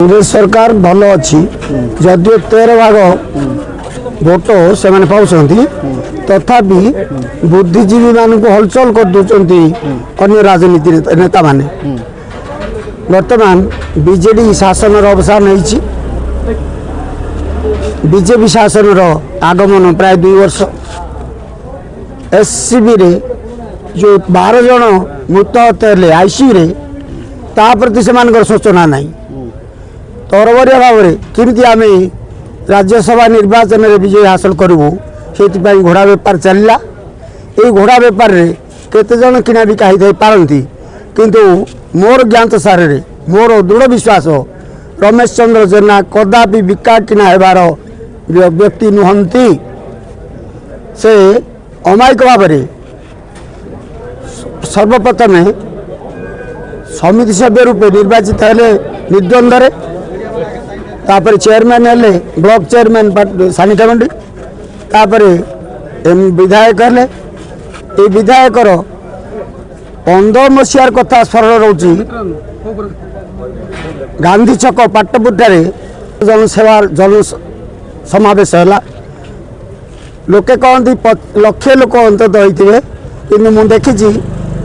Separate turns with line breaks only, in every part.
कांग्रेस सरकार भल अच्छी जदिव 13 भाग भोट से पाँच तथापि बुद्धिजीवी मान हलचल कर दूसरी अन्य राजनीति नेता माने वर्तमान बीजेडी शासन अवसान होती बीजेपी शासन आगमन प्राय 2 वर्ष एससीबी रे जो 12 जन मृत हत्या आईसीयू रे ता प्रति से सूचना नहीं तरबरिया भाव में केमती आम राज्यसभा निर्वाचन में विजय हासिल करूँ से घोड़ा बेपार चलला ये घोड़ा बेपार रे केते जन किना बिका हो पारती किंतु मोर ज्ञात सारे मोर दृढ़ विश्वास रमेश चंद्र जेना कदापि बिका किना हेबार व्यक्ति नुहंती से अमायिक भाव में सर्वप्रथम समिति सभ्य रूपे निर्वाचित हेले निर्द्वंद्व तापर चेयरमैन हेले ब्लॉक चेयरमैन सानिटामेंट तापर विधायक हेले ये विधायकर 15 मसीहार कथा स्मरण रोची गांधी छक पाटपुटारे जनसेवा जन समावेश है लोके कहती लक्षे लोक अंतत होते कि मुझे देखी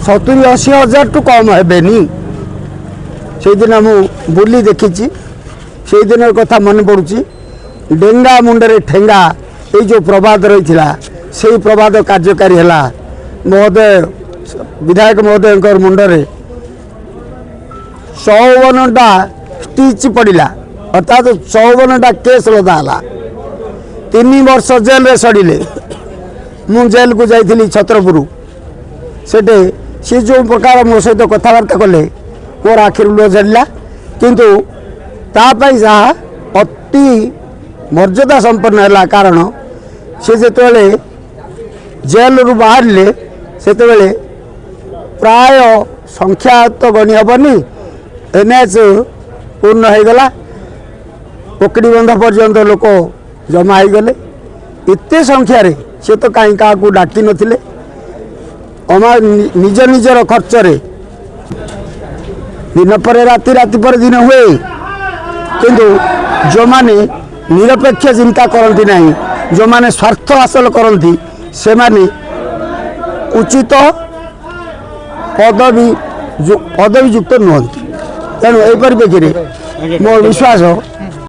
70-80 हजार टू कम हेनी से दिन मु बुली देखी से दिन कथा मन पड़ुची डेंगा मुंडरे ठेंगा ये जो प्रवाद रही से प्रवाद कार्यकारी है महोदय विधायक महोदय मुंडरे 54टा स्टिच पड़ा अर्थात 54टा केस लदा 3 वर्ष जेल रे सड़िले मु जेल को जाइली छत्रपुर सेटे सी जो प्रकार मो सहित कथबार्ता कले मोर आखिर लुह झड़ला किंतु तापाई जहाँ अति मर्यादा संपन्न है कारण सी जो जेल रु बाहर से प्राय संख्या तो गणी हेनी एनएच पूर्ण हो गला पोकड़ी बंध पर्यंत लोक जमा हो गले इतने संख्यार सी तो कहीं क्या डाकी नथिले निज निजर खर्च दिन पर राति राति पर दिन हुए किंतु जो माने निरपेक्ष चिंता करती नहीं जो माने स्वार्थ हासिल करती से माने उचित पदवी युक्त नुहति तेणु यही परिप्रेक्षी में मोर विश्वास